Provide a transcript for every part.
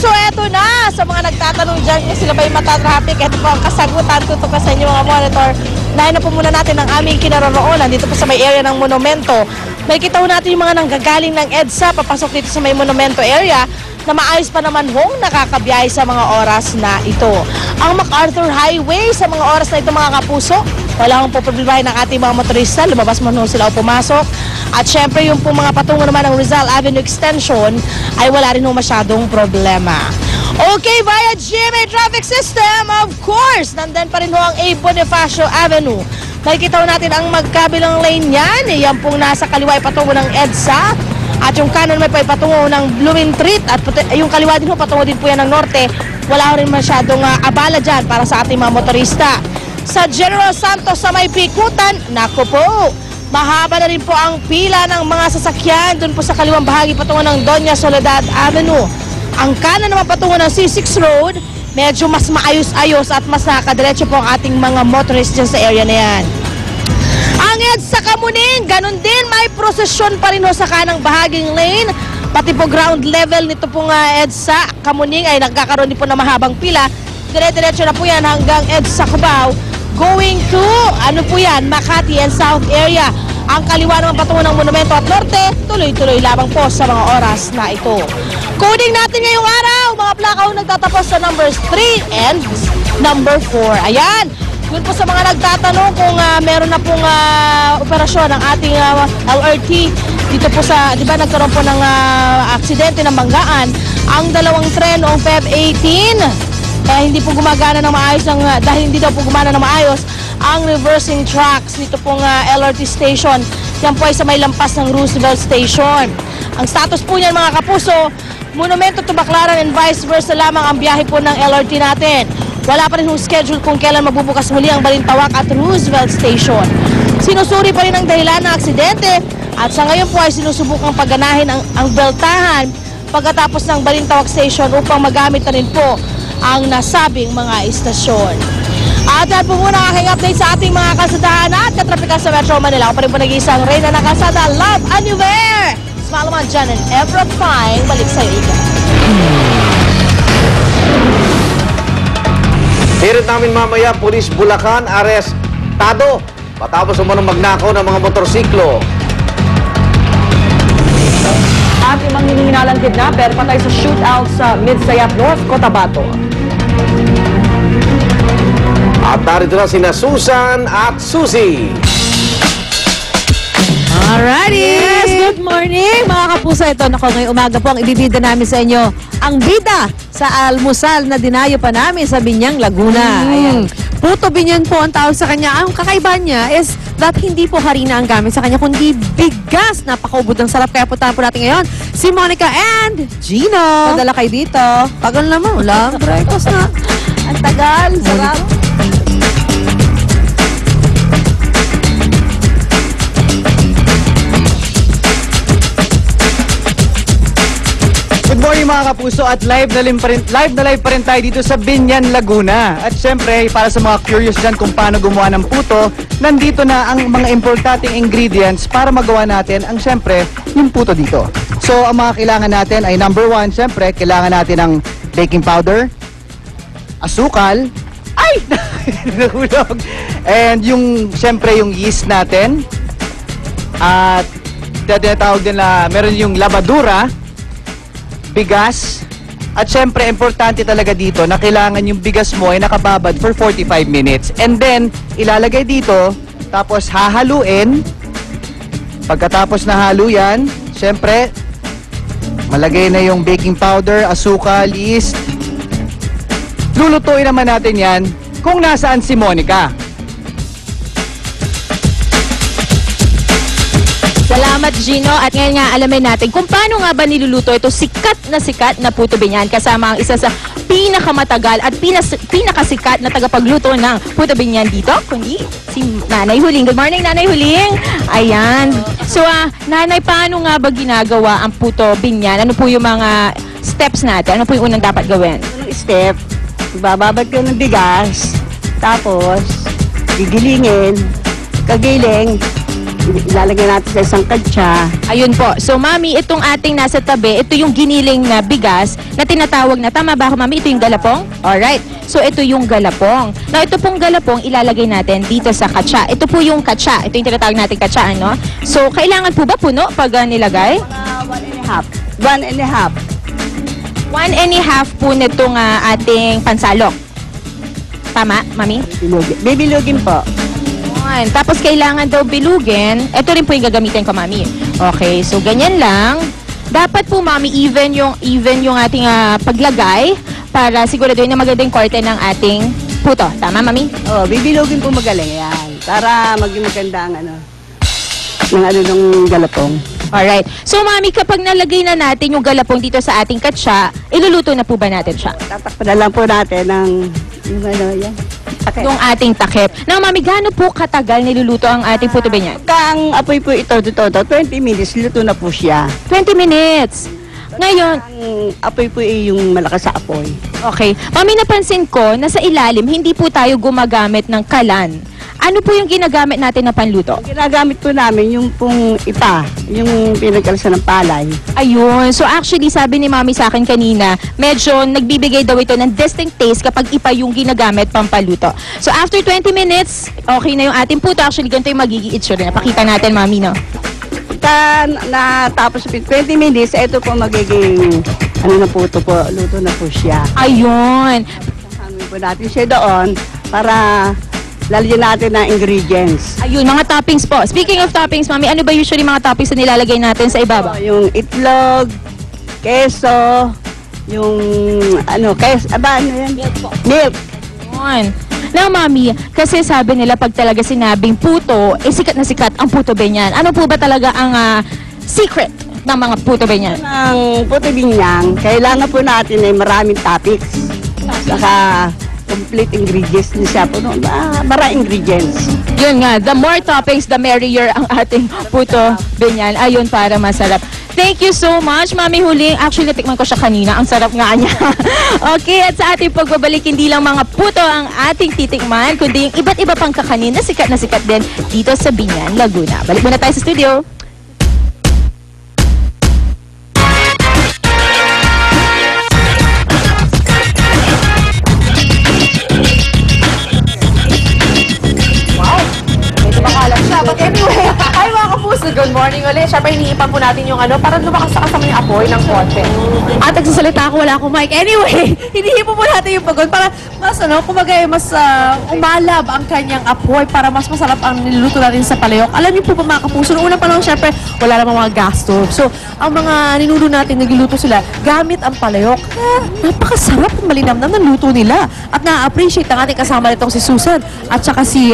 kapuso, eto na! Sa mga nagtatanong dyan kung sila ba'y matatraffic, eto po ang kasagutan. Tutok sa inyo mga monitor. Nahin na po muna natin ang aming kinaroroonan dito po sa may area ng monumento. Makikita po natin yung mga nanggagaling ng EDSA papasok dito sa may monumento area na maayos pa naman hong nakakabiyahe sa mga oras na ito. Ang MacArthur Highway sa mga oras na ito mga kapuso, wala akong poproblemahin ng ating mga motorista, lumabas mo nung sila o pumasok. At syempre yung po mga patungo naman ng Rizal Avenue Extension ay wala rin masyadong problema. Okay, via GMA Traffic System, of course, nandun pa rin ho ang A. Bonifacio Avenue. Nakikita ho natin ang magkabilang lane yan. Yan pong nasa kaliwa ay patungo ng EDSA. At yung kanan may patungo ng Blooming Treat. At yung kaliwa din ho, patungo din po yan ng norte. Wala ho rin masyadong abala dyan para sa ating mga motorista. Sa General Santos sa may Pikutan, naku po, mahaba na rin po ang pila ng mga sasakyan doon po sa kaliwang bahagi patungo ng Doña Soledad Avenue. Ang kanan naman patungo ng C6 Road, medyo mas maayos-ayos at mas nakakadiretso po ang ating mga motorists dyan sa area na yan. Ang EDSA Kamuning, ganun din, may prosesyon pa rin ho sa kanang bahaging lane. Pati po ground level nito pong EDSA Kamuning ay nagkakaroon din po ng mahabang pila. Dire-diretso na po yan hanggang EDSA Cubao, going to, ano po yan, Makati and South area. Ang kaliwa naman patungo ng Monumento at Norte, tuloy-tuloy lamang po sa mga oras na ito. Coding natin ngayong araw, mga plaka ho nagtatapos sa numbers 3 and number 4. Ayan, yun po sa mga nagtatanong kung meron na pong operasyon ng ating LRT dito po sa, di ba nagkaroon po ng aksidente ng banggaan. Ang dalawang tren noong Feb 18, hindi po gumagana ng maayos dahil hindi daw po gumana ng maayos ang reversing tracks dito pong LRT station. Yan po ay sa may lampas ng Roosevelt Station. Ang status po niyan mga kapuso, Monumento to Baclaran and vice versa lamang ang biyahe po ng LRT natin. Wala pa rin yung schedule kung kailan magbubukas muli ang Balintawak at Roosevelt Station. Sinusuri pa rin ang dahilan ng aksidente at sa ngayon po ay sinusubukang pagganahin ang beltahan pagkatapos ng Balintawak Station upang magamit na rin po ang nasabing mga istasyon. At yan po muna ang aking update sa ating mga kalsadahan at katrapikan sa Metro Manila. Ako pa rin po nag-iisang reyna ng kalsada, Love Anywhere! Smile naman dyan and Evra Fine. Balik sa iyo, Ika. Hirit namin mamaya, Pulis Bulacan, arestado matapos umunong magnakaw ng mga motorsiklo. At imang hinihinalang kidnapper patay sa shootout sa Midsayat North, Cotabato. At narito na sina Susan at Susie. Alrighty! Yes, good morning mga kapuso. Ito, ngayong umaga po ang ibibida namin sa inyo. Ang bida sa almusal na dinayo pa namin sa Binyang, Laguna. Ayan. Puto Binyan po ang tawag sa kanya. Ang kakaiba niya is that hindi po harina ang gamit sa kanya, kundi bigas. Napakaubod ng sarap. Kaya puntahan po natin ngayon si Monica and Gino. Padala kayo dito. Tagal naman. Wala. Breakfast na. Ang tagal. Sarap. Good morning mga kapuso at live na live pa rin tayo dito sa Binyang, Laguna. At syempre, para sa mga curious dyan kung paano gumawa ng puto, nandito na ang mga importanteng ingredients para magawa natin ang syempre, yung puto dito. So, ang mga kailangan natin ay number 1, syempre, kailangan natin ng baking powder, asukal, ay! Nahulog! And yung, syempre, yung yeast natin. At, tinatawag din na, meron yung labadura, bigas, at syempre importante talaga dito na kailangan yung bigas mo ay nakababad for 45 minutes. And then, ilalagay dito, tapos hahaluin. Pagkatapos na halo yan, syempre, malagay na yung baking powder, asukal, yeast. Lulutuin naman natin yan kung nasaan si Monica. Salamat, Gino. At ngayon nga, alamin natin kung paano nga ba niluluto ito sikat na puto binyan kasama ang isa sa pinakamatagal at pinakasikat na tagapagluto ng puto binyan dito, kundi si Nanay Huling. Good morning, Nanay Huling. Ayan. So, Nanay, paano nga ba ginagawa ang puto binyan? Ano po yung mga steps natin? Ano po yung unang dapat gawin? Unang step, bababad ka ng bigas, tapos gigilingin, kagiling, ilalagay natin sa isang katsa. Ayun po. So, Mami, itong ating nasa tabi, ito yung giniling na bigas na tinatawag na, tama ba ako, Mami? Ito yung galapong? Alright. So, ito yung galapong. Now, ito pong galapong, ilalagay natin dito sa katsa. Ito po yung katsa. Ito yung tinatawag natin katsa, ano? So, kailangan po ba puno pag nilagay? 1 and a half. 1 and a half po nitong ating pansalok. Tama, Mami? Bibilugin po. Yun. Tapos kailangan daw bilugin. Ito rin po yung gagamitin ko, Mami. Okay, so ganyan lang. Dapat po, Mami, even yung ating paglagay para siguraduhin na magandang korte ng ating puto. Tama, Mami? Oh, bibilugin po magaling yan. Para maging maganda ang ng galapong. Alright. So, Mami, kapag nalagay na natin yung galapong dito sa ating katsa, iluluto na po ba natin siya? Tatakpan na lang po natin ng yan. Okay. Yung ating takip. Now, Mami, gaano po katagal niluluto ang ating puto benyan? Pagka ang apoy po ito, 20 minutes, luto na po siya. 20 minutes. Ngayon, Ang apoy po ay yung malakas sa apoy. okay. Mami, napansin ko na sa ilalim, hindi po tayo gumagamit ng kalan. Ano po yung ginagamit natin na panluto? Ang ginagamit po namin yung pong ipa, yung pinagkalasan ng palay. Ayun. So actually, sabi ni Mami sa akin kanina, medyo nagbibigay daw ito ng distinct taste kapag ipa yung ginagamit pampaluto. So after 20 minutes, okay na yung ating puto. Actually, ganito yung magiging itsura na. Pakita natin, Mami, no? Pagka natapos 20 minutes, ito po magiging na po ito po, luto na po siya. Ayun. Sabi po natin siya doon para lalagyan natin ng ingredients. Ayun, mga toppings po. Speaking of toppings, Mami, ano ba usually mga toppings na nilalagay natin sa ibabaw? Yung itlog, keso, yung ano yan? Milk po. Milk. Ayun. Now, Mami, kasi sabi nila pag talaga sinabing puto, sikat na sikat ang puto benyan. Ano po ba talaga ang secret ng mga puto benyan? Ang puto binyang, kailangan po natin ay maraming toppings. Saka complete ingredients din siya po. Maraming ingredients. Yun nga, the more toppings, the merrier ang ating puto benyan. Ayun, para masarap. Thank you so much, Mami Huling. Actually, natikman ko siya kanina. Ang sarap nga niya. Okay, at sa ating pagbabalik, hindi lang mga puto ang ating titikman, kundi yung iba't iba pang kakanin na sikat din dito sa Biñan, Laguna. Balik muna tayo sa studio. But anyway, hi mga kapuso, good morning ulit. Siyempre, hinihipan po natin yung para lumakas sa kasama yung apoy ng konti. At nagsasalita ako, wala akong mic. Anyway, hinihipan po natin yung pagod para mas, kumbaga, mas umalab ang kanyang apoy para mas masarap ang niluluto natin sa palayok. Alam niyo po ba mga kapuso, noong unang panahon, siyempre, wala namang mga gas stove. So, ang mga ninulo natin, nagluluto sila gamit ang palayok. Napakasarap ang malinamnam ng luto nila. At na-appreciate ang ating kasama nitong si Susan at saka si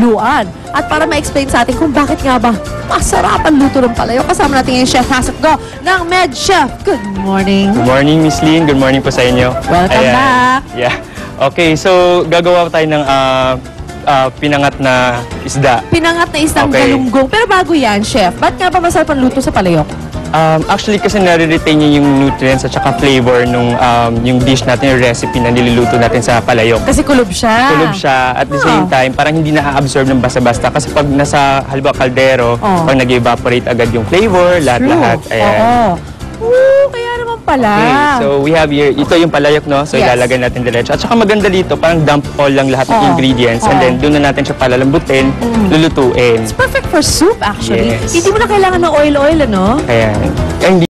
Luan. At para ma-explain sa atin kung bakit nga ba masarap ang luto ng palayok, kasama natin yung Chef Hasek Go ng Med Chef. Good morning. Good morning, Miss Lynn. Good morning po sa inyo. Welcome back. Yeah. Okay, so gagawa tayo ng pinangat na isda. Pinangat na isang Okay. galunggong. Pero bago yan, Chef, ba't nga ba masarap ang luto sa palayok? Actually, kasi nare-retain niya yung nutrients at saka flavor nung yung dish natin, yung recipe na niluluto natin sa palayok. Kasi kulob siya. Kulob siya. At the same time, parang hindi na-absorb ng basta-basta. Kasi pag nasa, halimbawa, kaldero, pag nag-evaporate agad yung flavor, lahat-lahat. Ayan. Oo. Oo, kaya naman pala. Okay, so we have here, ito yung palayok, no? So Yes. ilalagay natin diretso. At saka maganda dito, parang dump all lang lahat ng ingredients. And then doon na natin siya palalambutin, lulutuin. It's perfect for soup, actually. Yes. Hindi mo na kailangan ng oil-oil, ano? Ayan. Kaya hindi